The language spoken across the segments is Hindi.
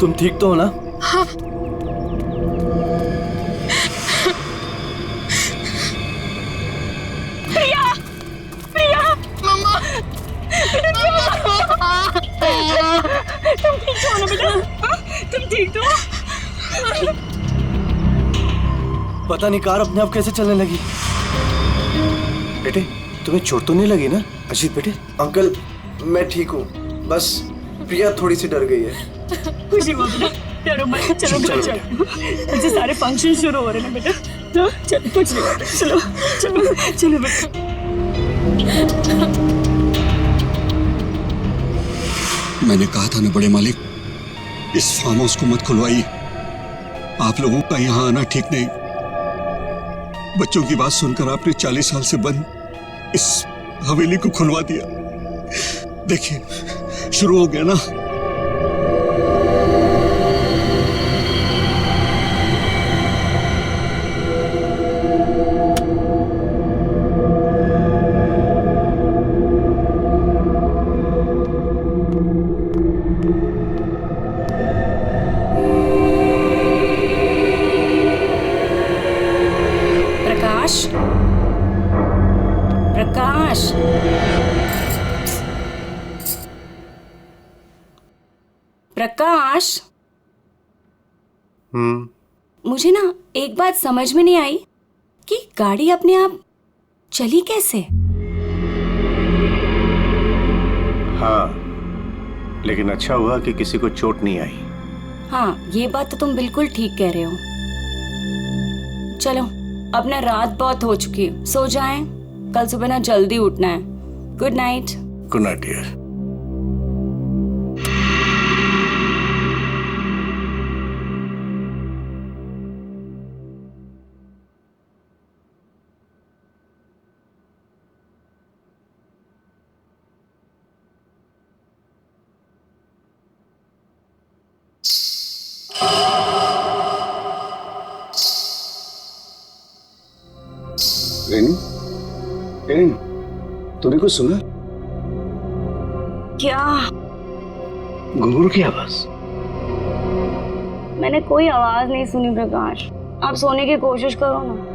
तुम ठीक तो हो ना? हाँ। प्रिया, प्रिया, मम्मा, तुम ठीक तो हो ना बेटा? तुम ठीक तो हो? पता नहीं कार अपने आप कैसे चलने लगी। बेटे तुम्हें चोट तो नहीं लगी ना? अजीत बेटे। अंकल मैं ठीक हूँ, बस प्रिया थोड़ी सी डर गई है। खुशी हुआ बेटा, डरो मत, चलो घर चलो। अच्छा सारे फंक्शन शुरू हो रहे हैं बेटा, तो चलो कुछ नहीं, चलो चलो चलो बेटा। मैंने कहा था ना बड़े मालिक, इस फार्म हाउस को मत खुलवाइए। आप लोगों का यहाँ आना ठीक नहीं। बच्चों की बात सुनकर आपने 40 साल से बंद इस हवेली को खुलवा दिया। देखिए शुरू हो गया ना। प्रकाश, प्रकाश, प्रकाश। मुझे ना एक बात समझ में नहीं आई कि गाड़ी अपने आप चली कैसे? हाँ लेकिन अच्छा हुआ कि किसी को चोट नहीं आई। हाँ ये बात तो तुम बिल्कुल ठीक कह रहे हो। चलो अब ना रात बहुत हो चुकी है, सो जाएं, कल सुबह ना जल्दी उठना है। Good night. Good night dear. Renu, Renu, तूने कुछ सुना? क्या? घुंघरू की आवाज। मैंने कोई आवाज नहीं सुनी प्रकाश, आप सोने की कोशिश करो ना।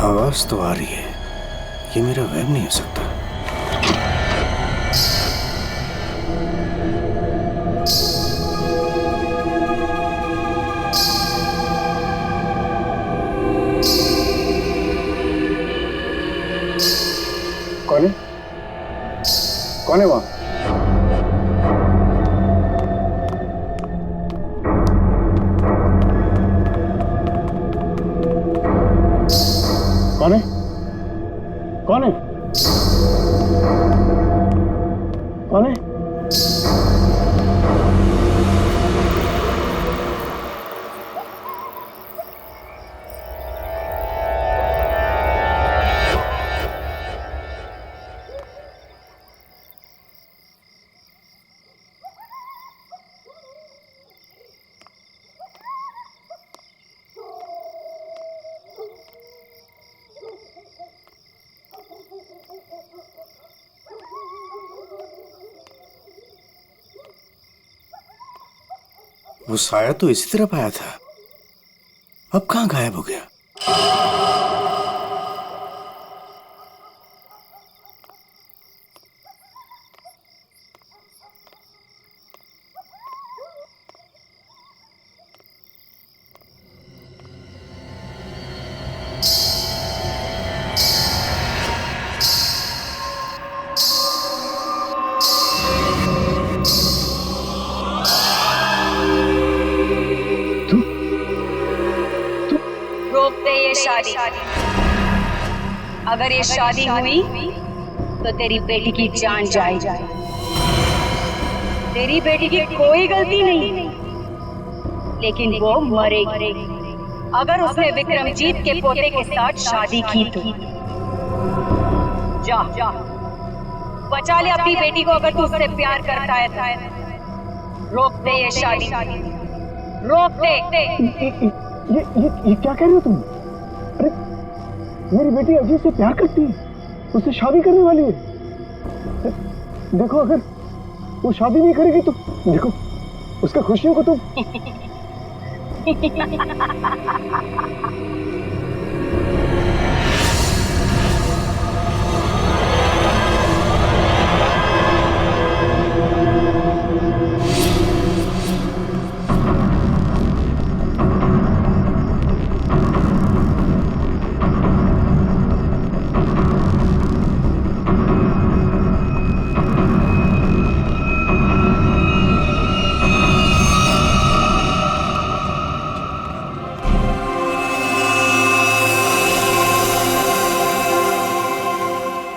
आवाज तो आ रही है, ये मेरा वहम नहीं हो सकता। कौन है? कौन है वहां? कौन है? कौन है? कौन है? वो साया तो इसी तरफ आया था, अब कहां गायब हो गया? रोक दे ये शादी। अगर ये शादी हुई तो तेरी बेटी की जान जाए। तेरी बेटी की कोई गलती नहीं, लेकिन वो मरेगी अगर उसने विक्रमजीत के पोते के साथ शादी की तो। जा बचा ले अपनी बेटी को, अगर तू उससे प्यार करता है। रोक दे ये शादी, रोक दे। ये क्या कह रहे हो तुम? अरे मेरी बेटी अजीत से प्यार करती है, उससे शादी करने वाली है। देखो अगर वो शादी नहीं करेगी तो देखो उसका खुशियों को तुम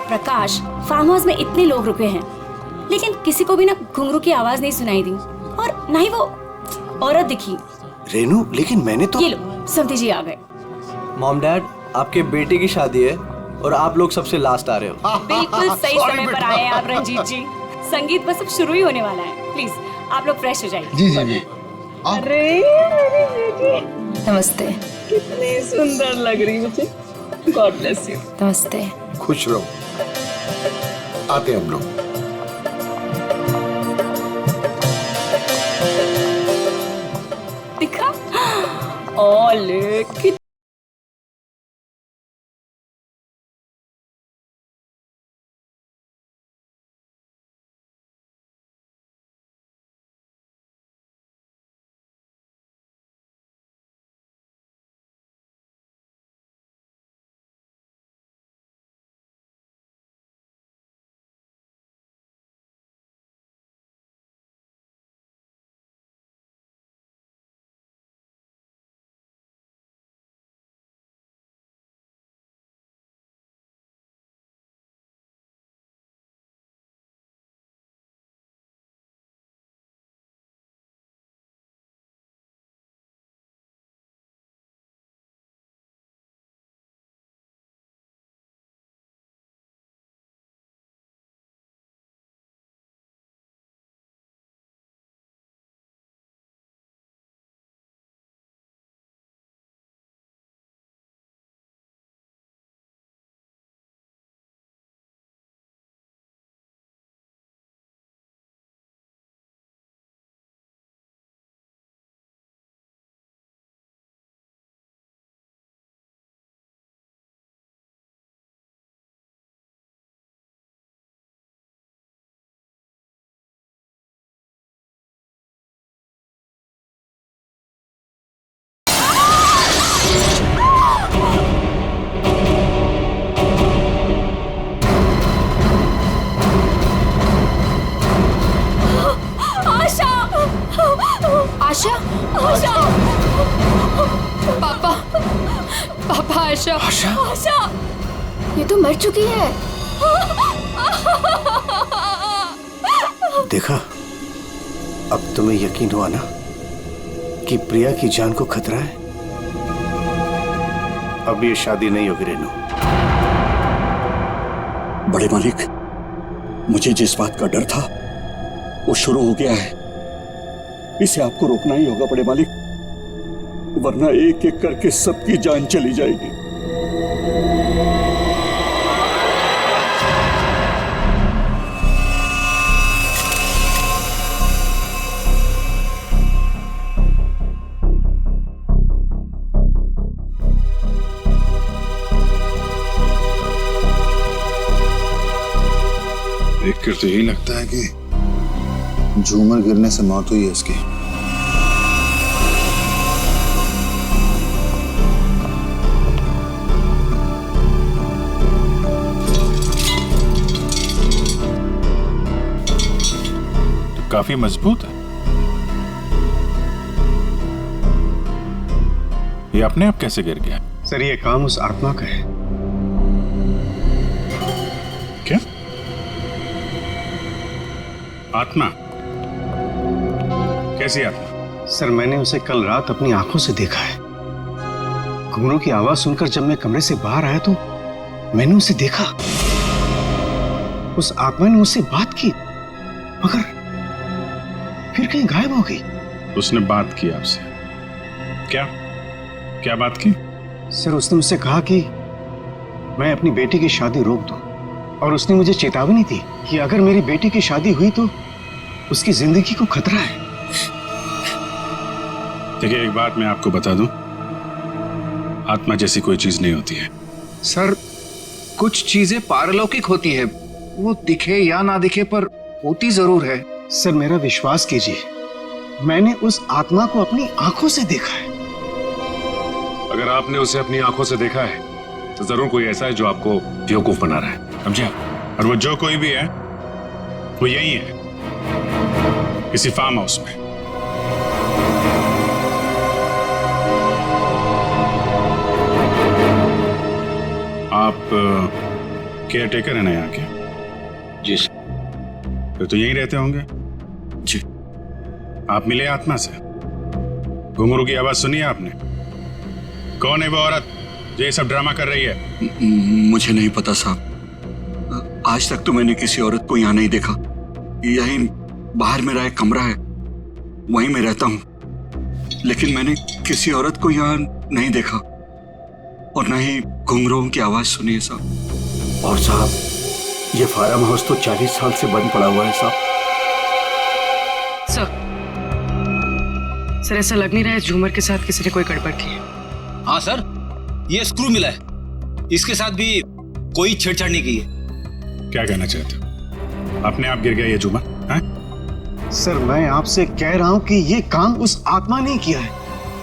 प्रकाश, फार्म हाउस में इतने लोग रुके हैं, लेकिन किसी को भी ना घुंघरू की आवाज नहीं सुनाई दी और ना ही वो औरत दिखी। रेनू, लेकिन मैंने तो। ये लो, समधी जी आ गए। मॉम डैड, आपके बेटे की शादी है और आप लोग सबसे लास्ट आ रहे हो। बिल्कुल सही समय पर आए हैं आप रंजीत जी। संगीत बस अब शुरू ही होने वाला है। प्लीज आप लोग फ्रेश हो जाइए। जी जी जी। अरे नमस्ते। कितनी सुंदर लग रही मुझे। God bless you. नमस्ते। खुश रहो। आते हम लोग। दिखा? ओले कित आशा, आशा, पापा, पापा, आशा, आशा, आशा, ये तो मर चुकी है। देखा, अब तुम्हें यकीन हुआ ना कि प्रिया की जान को खतरा है। अब ये शादी नहीं होगी रेनू। बड़े मालिक, मुझे जिस बात का डर था वो शुरू हो गया है। इसे आपको रोकना ही होगा बड़े मालिक, वरना एक एक करके सबकी जान चली जाएगी। देखकर तो यही लगता है कि झूमर गिरने से मौत हुई है इसकी। तो काफी मजबूत है। ये अपने आप कैसे गिर गया? सर, ये काम उस आत्मा का है आत्मा? कैसी आत्मा? सर मैंने उसे कल रात अपनी आंखों से देखा है। घुंघरू की आवाज सुनकर जब मैं कमरे से बाहर आया तो मैंने उसे देखा। उस आत्मा ने मुझसे बात की मगर फिर कहीं गायब हो गई। उसने बात की आपसे? क्या क्या बात की? सर उसने मुझसे कहा कि मैं अपनी बेटी की शादी रोक दूं और उसने मुझे चेतावनी दी कि अगर मेरी बेटी की शादी हुई तो उसकी जिंदगी को खतरा है। देखिए, एक बात मैं आपको बता दूं, आत्मा जैसी कोई चीज नहीं होती है। सर कुछ चीजें पारलौकिक होती है, वो दिखे या ना दिखे पर होती जरूर है। सर मेरा विश्वास कीजिए, मैंने उस आत्मा को अपनी आंखों से देखा है। अगर आपने उसे अपनी आंखों से देखा है तो जरूर कोई ऐसा है जो आपको बेवकूफ बना रहा है, समझे आप? और वो जो कोई भी है वो यही है, किसी फार्म हाउस में। आप केयर टेकर है ना यहाँ के? जी फिर तो यहीं रहते होंगे। जी। आप मिले आत्मा से? घुंघरू की आवाज सुनी है आपने? कौन है वो औरत जो ये सब ड्रामा कर रही है? मुझे नहीं पता साहब, आज तक तो मैंने किसी औरत को यहाँ नहीं देखा। यहीं बाहर मेरा एक कमरा है, वहीं मैं रहता हूँ, लेकिन मैंने किसी औरत को यहाँ नहीं देखा और न ही घुंघरूओं की आवाज सुनी है साहब। और साहब, ये फार्म हाउस तो 40 साल से बंद पड़ा हुआ है साहब। सर ऐसा लग नहीं रहा है झूमर के साथ किसी ने कोई गड़बड़ की है। हाँ सर, ये स्क्रू मिला है, इसके साथ भी कोई छेड़छाड़ नहीं की है। क्या कहना चाहते हो? अपने आप गिर गया ये झूमर? सर मैं आपसे कह रहा हूं कि ये काम उस आत्मा ने किया है।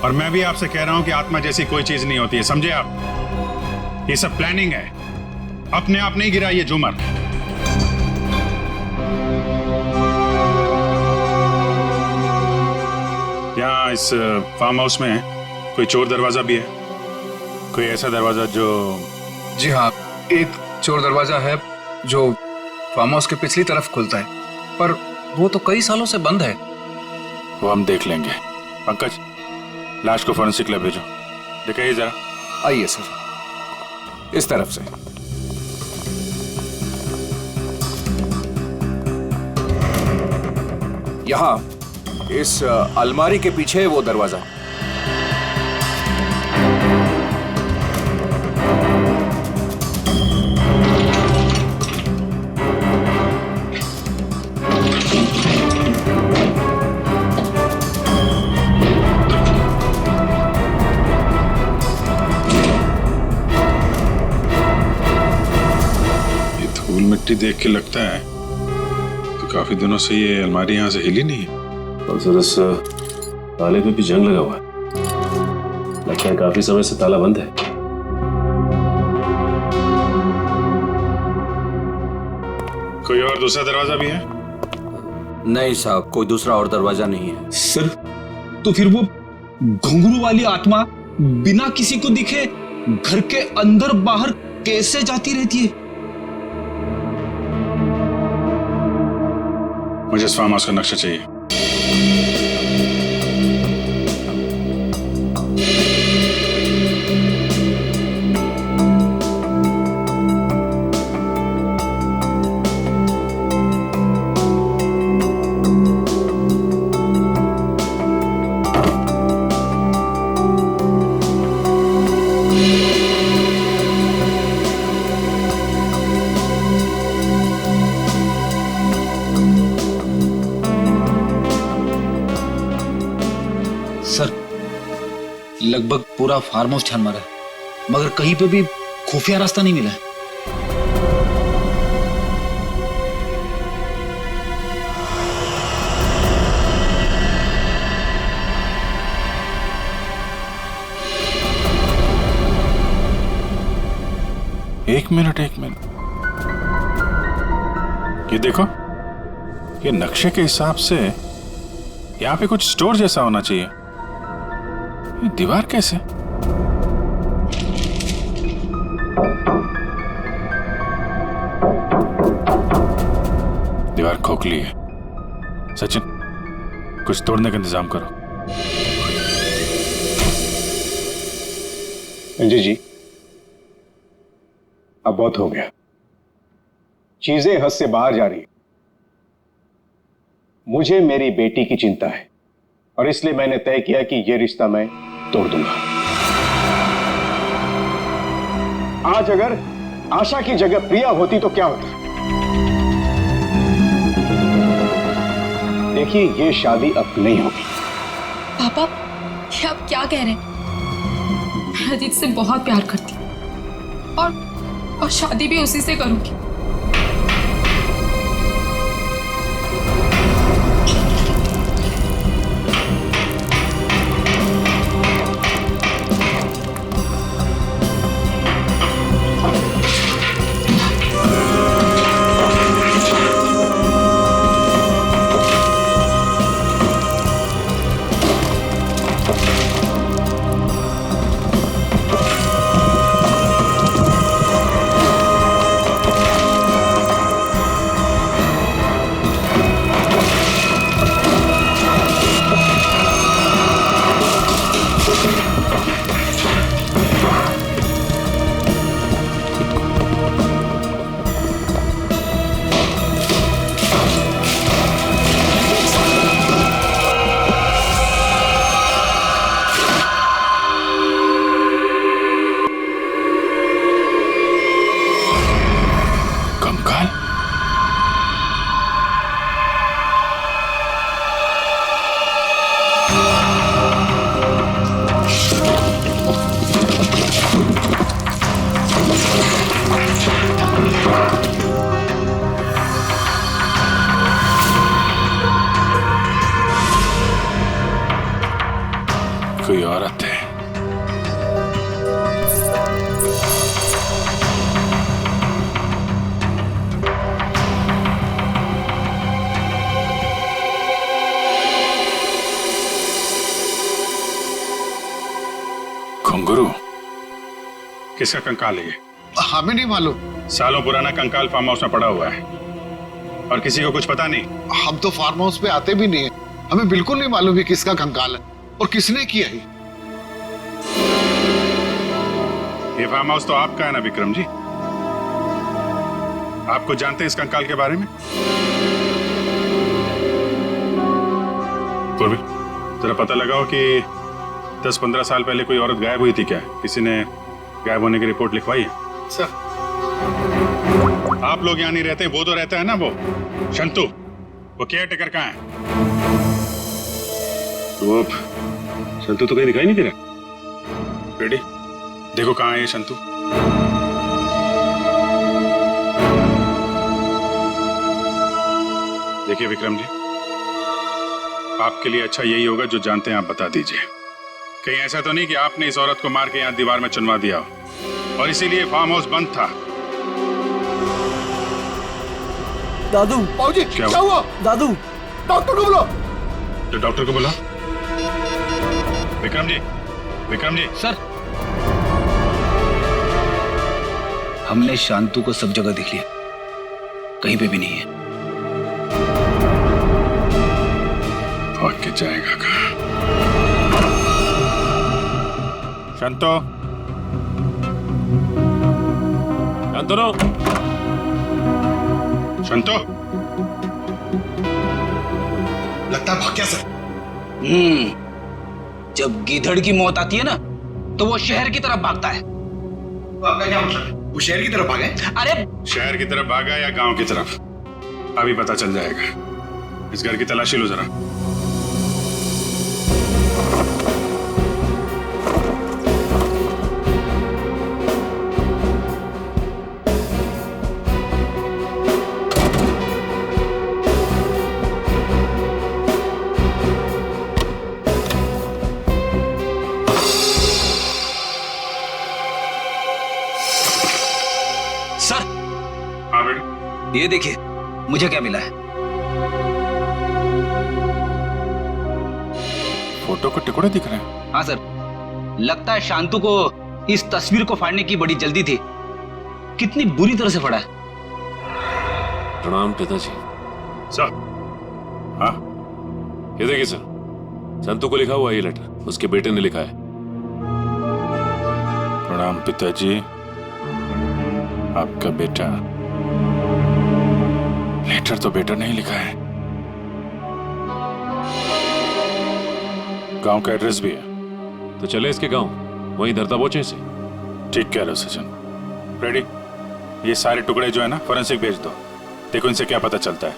और मैं भी आपसे कह रहा हूं कि आत्मा जैसी कोई चीज नहीं होती है, समझे आप? ये सब प्लानिंग है, अपने आप नहीं गिरा ये झूमर। यहाँ इस फार्म हाउस में कोई चोर दरवाजा भी है? कोई ऐसा दरवाजा जो... जी हाँ, एक चोर दरवाजा है जो फार्म हाउस के पिछली तरफ खुलता है, पर वो तो कई सालों से बंद है। वो हम देख लेंगे। पंकज, लाश को फॉरेंसिक लैब भेजो, दिखाइए जरा। आइए सर, इस तरफ से। यहाँ इस अलमारी के पीछे वो दरवाजा। मिट्टी देख के लगता है तो काफी दिनों से ये अलमारी यहाँ से हिली नहीं है। और सर इस ताले पे भी जंग लगा हुआ है, लगता है काफी समय से ताला बंद है। कोई और दूसरा दरवाजा भी है? नहीं साहब, कोई दूसरा और दरवाजा नहीं है। सर तो फिर वो घुंघरू वाली आत्मा बिना किसी को दिखे घर के अंदर बाहर कैसे जाती रहती है? मुझे इस फार्म हाउस का नक्शा चाहिए। सर लगभग पूरा फार्म हाउस छान मारा है, मगर कहीं पे भी खुफिया रास्ता नहीं मिला है। एक मिनट, ये देखो, ये नक्शे के हिसाब से यहाँ पे कुछ स्टोर जैसा होना चाहिए। ये दीवार कैसे? दीवार खोखली है, सचिन, कुछ तोड़ने का इंतजाम करो। अंजू जी, अब बहुत हो गया, चीजें हद से बाहर जा रही हैं। मुझे मेरी बेटी की चिंता है और इसलिए मैंने तय किया कि यह रिश्ता मैं तोड़ दूंगा। आज अगर आशा की जगह प्रिया होती तो क्या होता? देखिए, यह शादी अब नहीं होगी। पापा, ये आप क्या कह रहे हैं? मैं अजीत से बहुत प्यार करती हूँ और शादी भी उसी से करूंगी। कोई औरत है। घुंघरू, किसका कंकाल है ये? हमें नहीं मालूम। सालों पुराना कंकाल फार्म हाउस में पड़ा हुआ है और किसी को कुछ पता नहीं। हम तो फार्म हाउस पे आते भी नहीं है, हमें बिल्कुल नहीं मालूम है किसका कंकाल है और किसने किया है। ये फार्म हाउस तो आपका है ना विक्रम जी? आप कुछ जानते हैं इस कंकाल के बारे में? पूर्वी, जरा पता लगाओ कि 10-15 साल पहले कोई औरत गायब हुई थी क्या? किसी ने गायब होने की रिपोर्ट लिखवाई है? सर, आप लोग यहाँ नहीं रहते, वो तो रहता है ना, वो शंतु, वो केयर टेकर कहाँ है? वो शंतु तो कहीं दिखाई नहीं दे रहा। रेडी, देखो कहाँ है ये शंतु। देखिए विक्रम जी, आपके लिए अच्छा यही होगा जो जानते हैं आप बता दीजिए। कहीं ऐसा तो नहीं कि आपने इस औरत को मार के यहाँ दीवार में चुनवा दिया हो और इसीलिए फार्म हाउस बंद था। दादू, बाबूजी, क्या हुआ? दादू, डॉक्टर को बुलाओ। तो डॉक्टर को बुला। विक्रम जी, विक्रम जी। सर, हमने शांतु को सब जगह देख लिया, कहीं पे भी नहीं है। भाग के जाएगा कहाँ? शांतो, शांतनु, शांतो। लगता है भाग गया सर। जब गीधड़ की मौत आती है ना, तो वो शहर की तरफ भागता है। तो आपका क्या मतलब है? वो शहर की तरफ भागे? अरे शहर की तरफ भागा या गांव की तरफ, अभी पता चल जाएगा। इस घर की तलाशी लो जरा। सर, हाँ बेटा, ये देखिए मुझे क्या मिला है। फोटो के टुकड़े दिख रहे हैं। हाँ सर, लगता है शांतु को इस तस्वीर को फाड़ने की बड़ी जल्दी थी। कितनी बुरी तरह से फाड़ा है। प्रणाम पिताजी। सर, हाँ, ये देखिए सर, संतू को लिखा हुआ है ये लेटर, उसके बेटे ने लिखा है। प्रणाम पिताजी, आपका बेटा। लेटर तो बेटा नहीं लिखा है, गांव का एड्रेस भी है। तो चले इसके गांव, वहीं धरता बोचे से। ठीक कह रहे हो सचिन। रेडी, ये सारे टुकड़े जो है ना फोरेंसिक भेज दो, देखो इनसे क्या पता चलता है।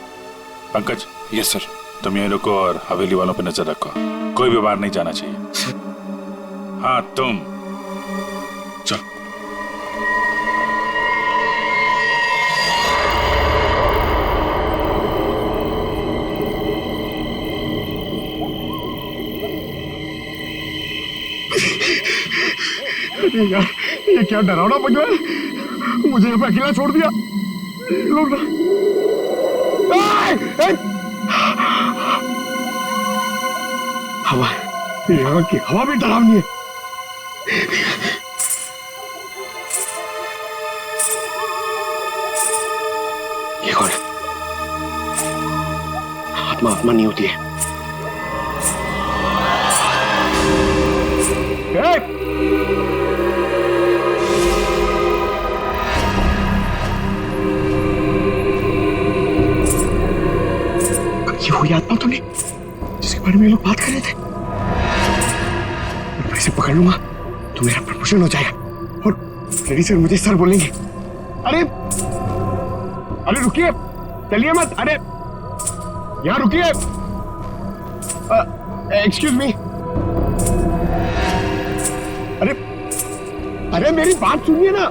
पंकज। Yes sir. तुम यहीं रुको और हवेली वालों पे नजर रखो, कोई भी बाहर नहीं जाना चाहिए। हाँ तुम चल। यार ये क्या डरावना बन रहा है, मुझे यहाँ पे अकेला छोड़ दिया। लोग ना हवा, यहाँ की हवा भी डरावनी है। ये कौन है? आत्मा आत्मा नहीं होती है। ये हुई आत्मा तो नहीं जिसके बारे में ये लोग बात कर रहे थे। मैं इसे पकड़ लूंगा तो मेरा प्रमोशन हो जाएगा और लेडी सर मुझे सर बोलेंगे। अरे अरे रुकिए, चलिए मत। अरे यहाँ रुकिए, एक्सक्यूज मी। अरे अरे मेरी बात सुनिए ना,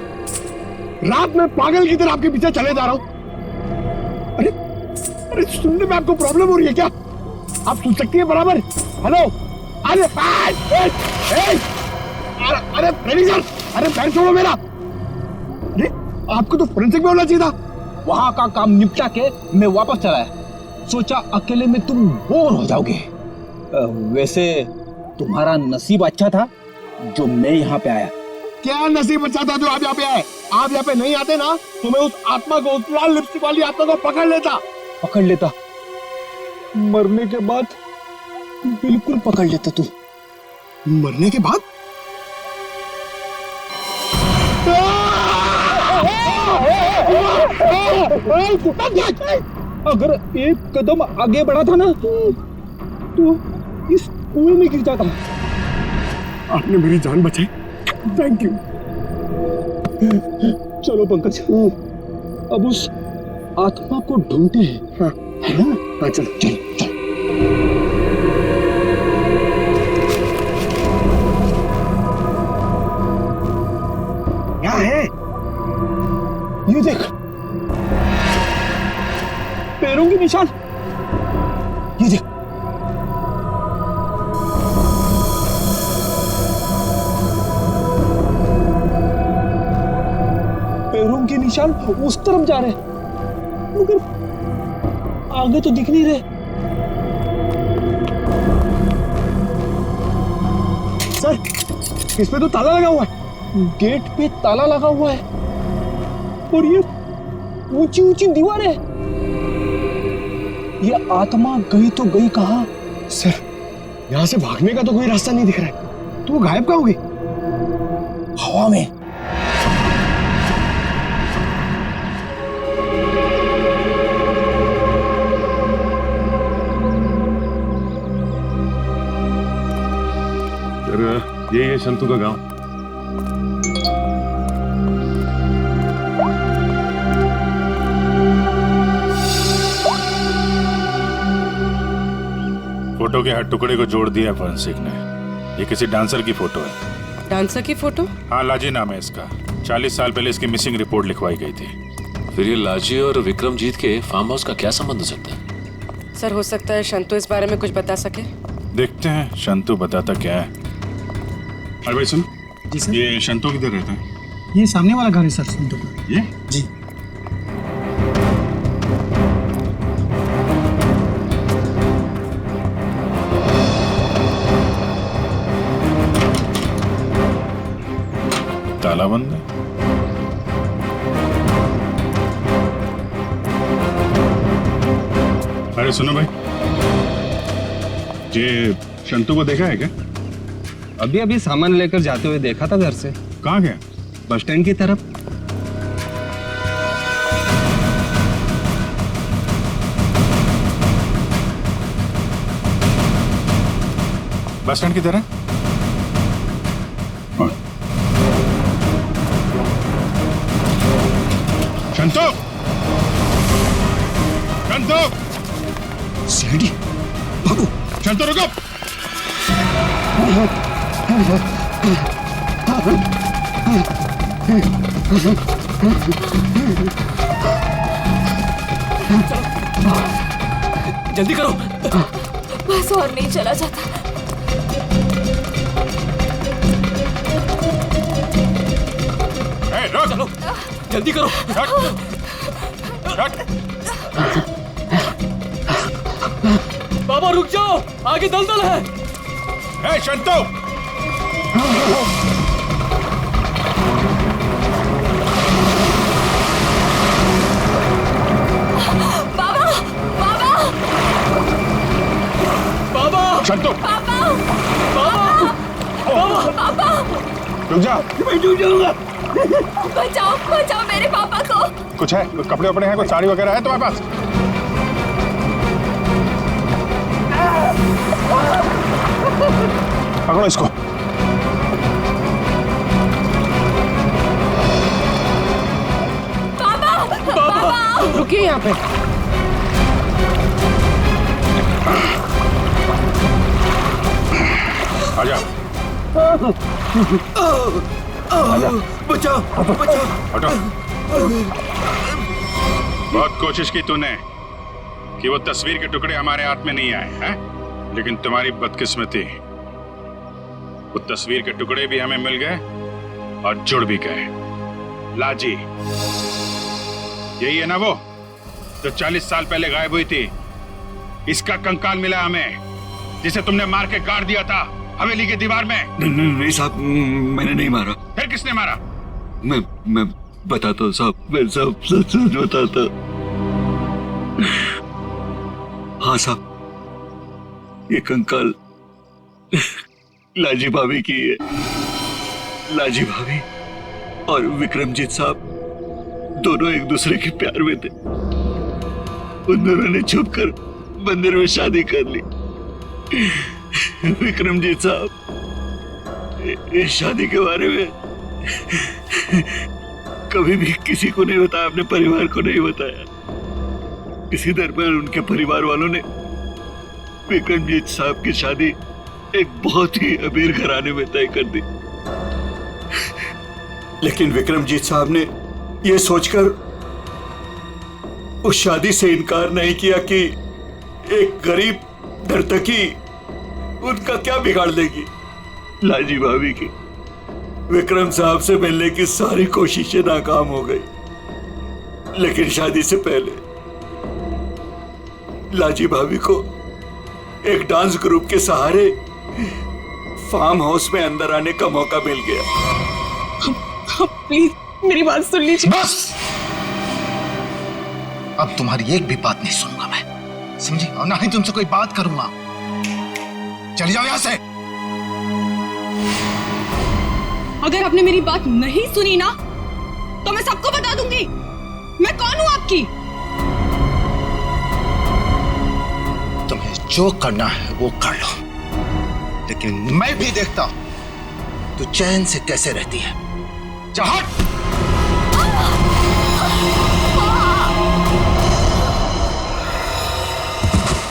रात में पागल की तरह आपके पीछे चले जा रहा हूं। अरे सुनने में आपको प्रॉब्लम हो रही है क्या? आप सुन सकती है बराबर? हेलो, अरे अरे रेडी सर, अरे पैर छोड़ो मेरा। अरे आपको तो फोरेंसिक में होना चाहिए था। वहां का काम निपटा के मैं वापस चला है, सोचा अकेले में तुम बोर हो जाओगे। वैसे तुम्हारा नसीब अच्छा था जो मैं यहाँ पे आया। क्या नसीब अच्छा था जो आप यहाँ पे आए? आप यहाँ पे नहीं आते ना तो मैं उस आत्मा को, उस लाल लिपस्टिक वाली आत्मा को पकड़ लेता। मरने के बाद बिल्कुल पकड़ लेता तू। मरने के बाद? अगर एक कदम आगे बढ़ा था ना तो इस कुएं में गिर जाता। आपने मेरी जान बचाई, थैंक यू। चलो पंकज, अब उस आत्मा को ढूंढते हैं। हाँ है ना? हाँ चलो चलो चलो। क्या है? ये देख, पैरों के निशान। ये देख, पैरों के निशान उस तरफ जा रहे हैं, मगर आगे तो दिख नहीं रहे। सर, इस पे तो ताला लगा हुआ है। गेट पे ताला लगा हुआ है और ये ऊंची ऊंची दीवार है। ये आत्मा गई तो गई कहां? सर, यहाँ से भागने का तो कोई रास्ता नहीं दिख रहा है, तो वो गायब कहाँ हो गई? हवा में। यही है संतू का गांव। फोटो के हर टुकड़े को जोड़ दिया फोरेंसिक ने। ये किसी डांसर की फोटो है। डांसर की फोटो? हाँ, लाजी नाम है इसका। 40 साल पहले इसकी मिसिंग रिपोर्ट लिखवाई गई थी। फिर ये लाजी और विक्रमजीत के फार्म हाउस का क्या संबंध हो सकता है? सर, हो सकता है शंतु इस बारे में कुछ बता सके। देखते हैं शंतु बताता क्या है। अरे भाई सुन। जी सर। ये शंतु किधर रहता है? ये सामने वाला घर है सर, शंतु का। ये? जी। ताला बंद है। अरे अरे सुनो भाई, ये शंतु को देखा है क्या? अभी अभी सामान लेकर जाते हुए देखा था घर से। कहाँ गया? बस स्टैंड की तरफ। बस स्टैंड की तरह? शंतु! शंतु! सीढ़ी भागो! शंतु रुको! जल्दी करो। बस और नहीं चला जाता। चलो जल्दी करो। बाबा रुक जाओ, आगे दलदल है। हे शंतु! बाबा बाबा बाबा शंतु! पापा बाबा पापा रुक जा। मैं डूब जाऊंगा। बचाओ बचाओ मेरे पापा को। कुछ है? कुछ कपड़े वपड़े हैं? कुछ साड़ी वगैरह है तुम्हारे पास? पकड़ो इसको। पापा पापा रुकिए यहाँ पे। आजा। बचाओ बचाओ। हटो। बहुत कोशिश की तूने कि वो तस्वीर के टुकड़े हमारे हाथ में नहीं आए हैं, लेकिन तुम्हारी बदकिस्मती, वो तस्वीर के टुकड़े भी हमें मिल गए और जुड़ भी गए। लाजी, यही है ना वो जो 40 साल पहले गायब हुई थी? इसका कंकाल मिला हमें, जिसे तुमने मार के गाड़ दिया था हवेली की दीवार में। नहीं साहब, मैंने नहीं मारा। फिर किसने मारा? मैं बताता हूँ साहब, मैं सब सच बताता। हाँ साहब, ये कंकाल लाजी भाभी की है। लाजी भाभी और विक्रमजीत साहब दोनों एक दूसरे के प्यार में थे। उन दोनों ने छुपकर मंदिर में शादी कर ली। विक्रमजीत साहब इस शादी के बारे में कभी भी किसी को नहीं बताया, अपने परिवार को नहीं बताया। इसी दरमियान उनके परिवार वालों ने विक्रमजीत साहब की शादी एक बहुत ही अमीर घराने में तय कर दी। लेकिन विक्रमजीत साहब ने यह सोचकर उस शादी से इनकार नहीं किया कि एक गरीब नर्तकी उनका क्या बिगाड़ लेगी। लाजी भाभी की विक्रम साहब से मिलने की सारी कोशिशें नाकाम हो गई, लेकिन शादी से पहले लाजी भाभी को एक डांस ग्रुप के सहारे फार्म हाउस में अंदर आने का मौका मिल गया। प्लीज मेरी बात सुन लीजिए। बस, अब तुम्हारी एक भी बात नहीं सुनूंगा मैं, समझी? और ना ही तुमसे कोई बात करूंगा। चली जाओ यहां से। अगर आपने मेरी बात नहीं सुनी ना तो मैं सबको बता दूंगी मैं कौन हूं आपकी। तुम्हें जो करना है वो कर लो, लेकिन मैं भी देखता हूं तू चैन से कैसे रहती है। जा हट।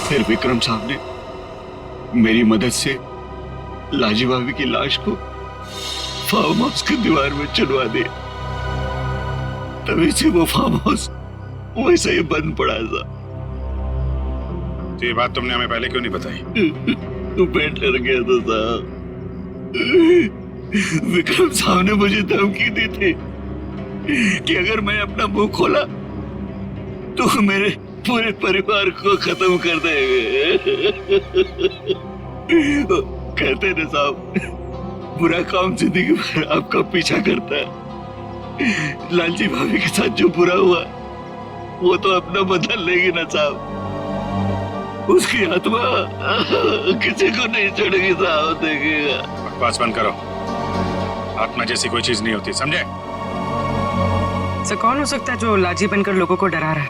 फिर विक्रम साहब ने मेरी मदद से लाजी भाभी की लाश को फार्म हाउस की दीवार में चुनवा दिया। तभी से वो फार्म हाउस वैसे ही बंद पड़ा था। तो ये बात तुमने हमें पहले क्यों नहीं बताई? तो मैं डर गया था साहब। विक्रम साहब ने मुझे धमकी दी थी कि अगर मैं अपना मुंह खोला तो मेरे पूरे परिवार को खत्म कर देंगे। कहते ना साहब, बुरा काम जिंदगी भर आपका पीछा करता है। लालजी भाभी के साथ जो बुरा हुआ वो तो अपना बदल लेगी ना साहब। उसकी आत्मा किसी को नहीं चढ़ेगी साहब, देखिएगा। बकवास बंद करो। आत्मा जैसी कोई चीज नहीं होती, समझे? सर कौन हो सकता है जो लाजी बनकर लोगों को डरा रहा है?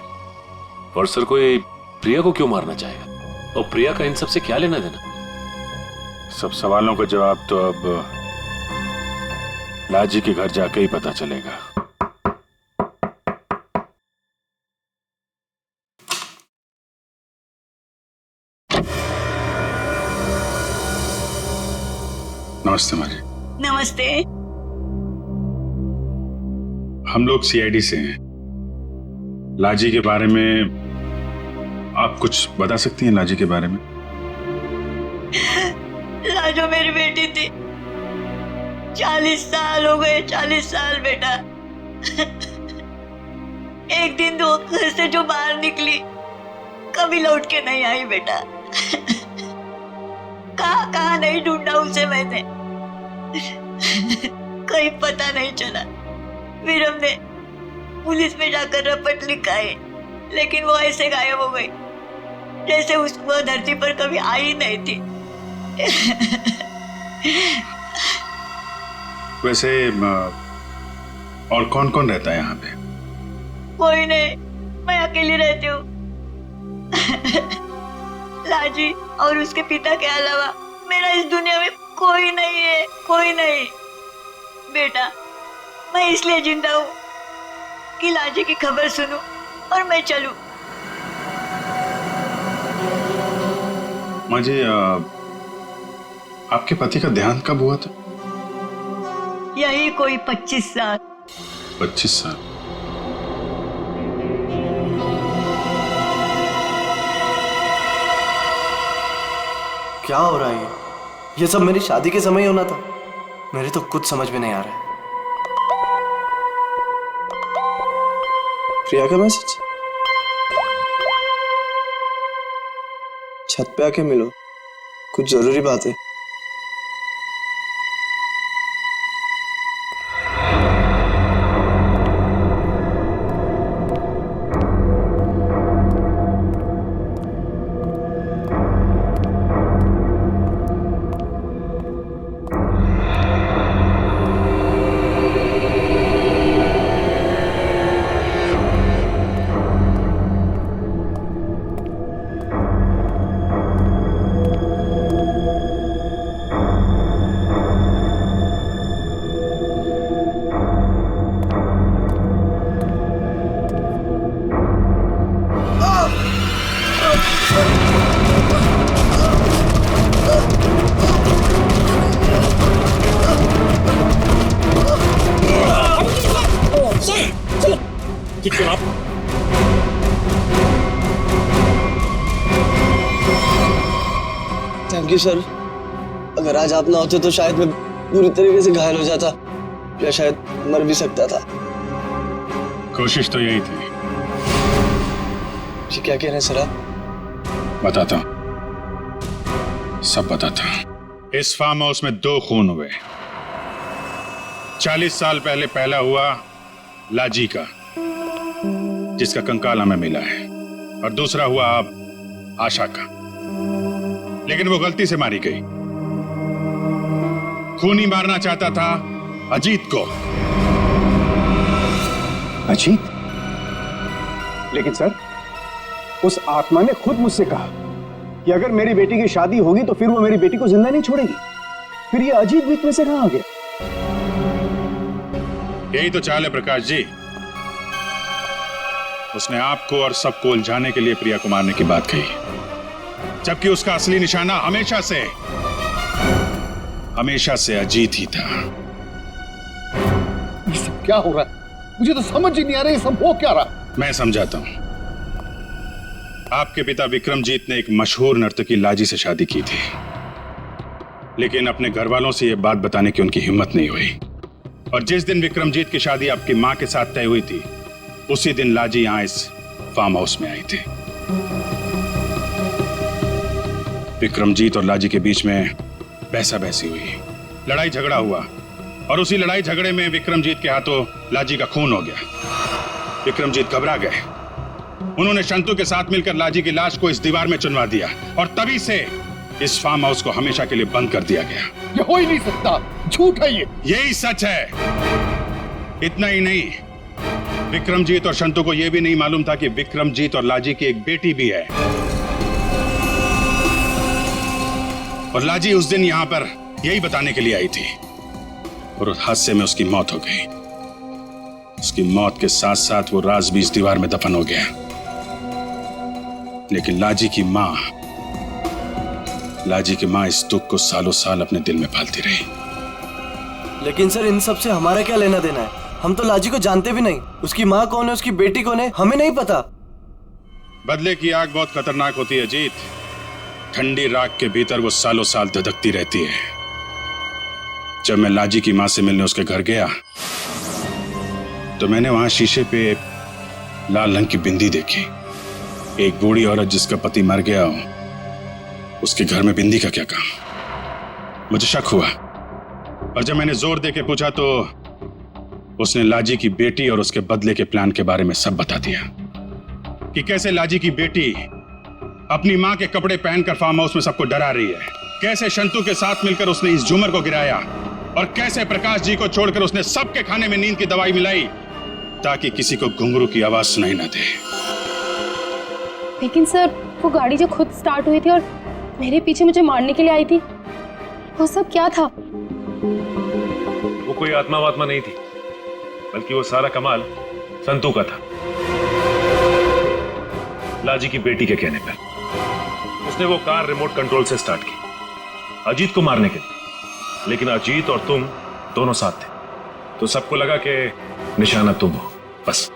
और सर कोई प्रिया को क्यों मारना चाहेगा? और प्रिया का इन सब से क्या लेना देना? सब सवालों का जवाब तो अब लाजी के घर जाके ही पता चलेगा। नमस्ते माजी। नमस्ते। हम लोग सीआईडी से हैं। लाजी के बारे में आप कुछ बता सकती हैं? लाजी के बारे में? लाजो मेरी बेटी थी। 40 साल हो गए, 40 साल बेटा। एक दिन वो घर से जो बाहर निकली कभी लौट के नहीं आई बेटा। कहाँ नहीं ढूंढा उसे मैंने, कहीं पता नहीं चला। फिर हमने पुलिस में जाकर रपट लिखा है, लेकिन वो ऐसे गायब हो गई जैसे उसको धरती पर कभी आई नहीं थी। वैसे और कौन कौन रहता है यहाँ पे? कोई नहीं, मैं अकेली रहती हूँ। लाजी और उसके पिता के अलावा मेरा इस दुनिया में कोई नहीं है, कोई नहीं। बेटा मैं इसलिए जिंदा हूँ कि लाजी की खबर सुनूं और मैं चलूं। मुझे आपके पति का देहांत कब हुआ था? यही कोई 25 साल। 25 साल? क्या हो रहा है ये सब मेरी शादी के समय होना था। मेरे तो कुछ समझ में नहीं आ रहा है। प्रिया का मैसेज? छत पे आके मिलो, कुछ जरूरी बात है। Thank you sir. अगर आज आप ना होते तो शायद मैं पूरी तरीके से घायल हो जाता या शायद मर भी सकता था। कोशिश तो यही थी। जी क्या कह रहे हैं सर आप? बताता हूं, सब बताता हूं। इस फार्म हाउस में 2 खून हुए। 40 साल पहले पहला हुआ लाजी का, जिसका कंकाल हमें मिला है, और दूसरा हुआ अब आशा का, लेकिन वो गलती से मारी गई। खूनी मारना चाहता था अजीत को। अजीत? लेकिन सर उस आत्मा ने खुद मुझसे कहा कि अगर मेरी बेटी की शादी होगी तो फिर वो मेरी बेटी को जिंदा नहीं छोड़ेगी। फिर ये अजीत बीच में से कहां आ गया? यही तो चाल है प्रकाश जी। उसने आपको और सबको उलझाने के लिए प्रिया को मारने की बात कही, जबकि उसका असली निशाना हमेशा से अजीत ही था। ये सब क्या हो रहा है? मुझे तो समझ ही नहीं आ रहा ये सब हो क्या रहा। मैं समझाता हूं। आपके पिता विक्रमजीत ने एक मशहूर नर्तकी लाजी से शादी की थी, लेकिन अपने घर वालों से यह बात बताने की उनकी हिम्मत नहीं हुई। और जिस दिन विक्रमजीत की शादी आपकी मां के साथ तय हुई थी, उसी दिन लाजी यहां इस फार्म हाउस में आई थी। विक्रमजीत और लाजी के बीच में बहसा बहसी हुई, लड़ाई झगड़ा हुआ, और उसी लड़ाई झगड़े में विक्रमजीत के हाथों लाजी का खून हो गया। विक्रमजीत घबरा गए उन्होंने शंतु के साथ मिलकर लाजी की लाश को इस दीवार में चुनवा दिया और तभी से इस फार्म हाउस को हमेशा के लिए बंद कर दिया गया। ये हो ही नहीं सकता, झूठ है ये। यही सच है। इतना ही नहीं, विक्रमजीत और शंतु को यह भी नहीं मालूम था कि विक्रमजीत और लाजी की एक बेटी भी है। और लाजी उस दिन यहां पर यही बताने के लिए आई थी और उस हादसे में उसकी मौत हो गई। उसकी मौत के साथ साथ वो राज भी इस दीवार में दफन हो गया। लेकिन लाजी की मां इस दुख को सालों साल अपने दिल में पालती रही। लेकिन सर, इन सब से हमारा क्या लेना देना है? हम तो लाजी को जानते भी नहीं। उसकी माँ कौन है, उसकी बेटी कौन है, हमें नहीं पता। बदले की आग बहुत खतरनाक होती है जीत। ठंडी राख के भीतर वो सालों साल धधकती रहती है। जब मैं लाजी की मां से मिलने उसके घर गया तो मैंने वहां शीशे पे लाल रंग की बिंदी देखी। एक बूढ़ी औरत जिसका पति मर गया हो, उसके घर में बिंदी का क्या काम? मुझे शक हुआ और जब मैंने जोर दे के पूछा तो उसने लाजी की बेटी और उसके बदले के प्लान के बारे में सब बता दिया कि कैसे लाजी की बेटी अपनी मां के कपड़े पहनकर फार्म हाउस में सबको डरा रही है, कैसे शंतु के साथ मिलकर उसने इस झूमर को गिराया और कैसे प्रकाश जी को छोड़कर उसने सबके खाने में नींद की दवाई मिलाई ताकि किसी को घुंघरू की आवाज सुनाई ना दे। लेकिन सर, वो गाड़ी जो खुद स्टार्ट हुई थी और मेरे पीछे मुझे मारने के लिए आई थी, वो सब क्या था? वो कोई आत्मा वात्मा नहीं थी, बल्कि वो सारा कमाल संतू का था। लाजी की बेटी के कहने पर उसने वो कार रिमोट कंट्रोल से स्टार्ट की अजीत को मारने के लिए, लेकिन अजीत और तुम दोनों साथ थे तो सबको लगा कि निशाना तुम हो। बस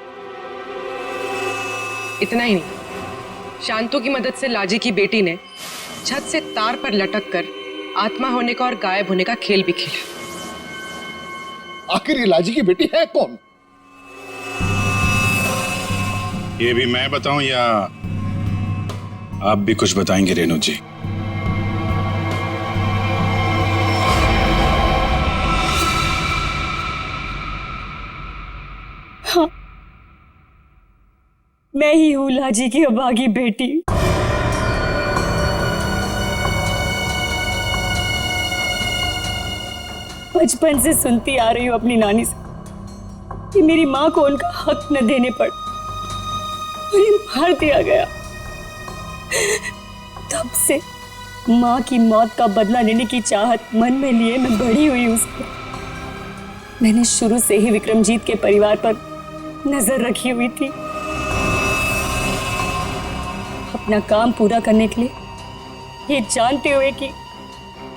इतना ही नहीं, शांतु की मदद से लाजी की बेटी ने छत से तार पर लटक कर आत्मा होने का और गायब होने का खेल भी खेला। आखिर ये लाजी की बेटी है कौन? ये भी मैं बताऊं या आप भी कुछ बताएंगे रेणु जी? हाँ, मैं ही हूं लाजी की अभागी बेटी। बचपन से सुनती आ रही हूं अपनी नानी से कि मेरी मां को उनका हक न देने पर उन्हें मार दिया गया। तब से मां की मौत का बदला लेने की चाहत मन में लिए मैं बड़ी हुई उसको। मैंने शुरू से ही विक्रमजीत के परिवार पर नजर रखी हुई थी। अपना काम पूरा करने के लिए ये जानते हुए कि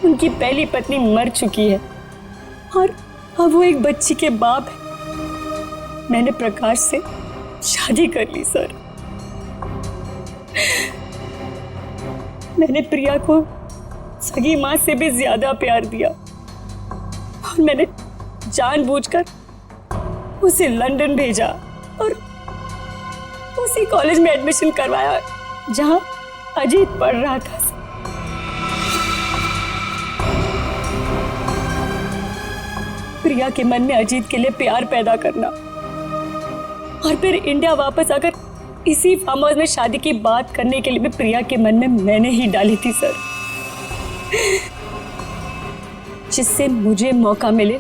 उनकी पहली पत्नी मर चुकी है और अब वो एक बच्ची के बाप है, मैंने प्रकाश से शादी कर ली सर। मैंने प्रिया को सगी मां से भी ज्यादा प्यार दिया और मैंने जानबूझकर उसे लंदन भेजा और उसी कॉलेज में एडमिशन करवाया जहां अजीत पढ़ रहा था। प्रिया के मन में अजीत के लिए प्यार पैदा करना और फिर इंडिया वापस आकर इसी फार्म हाउस में शादी की बात करने के लिए भी प्रिया के मन में मैंने ही डाली थी सर, जिससे मुझे मौका मिले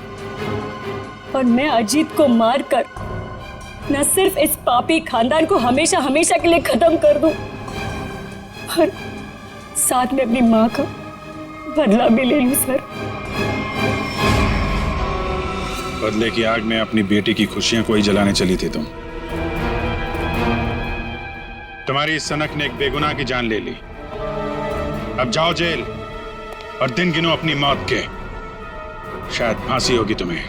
और मैं अजीत को मारकर न सिर्फ इस पापी खानदान को हमेशा हमेशा के लिए खत्म कर दूं और साथ में अपनी मां का बदला भी ले लूं सर। बदले की आग में अपनी बेटी की खुशियां कोई जलाने चली थी तुम। तुम्हारी इस सनक ने एक बेगुनाह की जान ले ली। अब जाओ जेल और दिन गिनो अपनी मौत के। शायद फांसी होगी तुम्हें।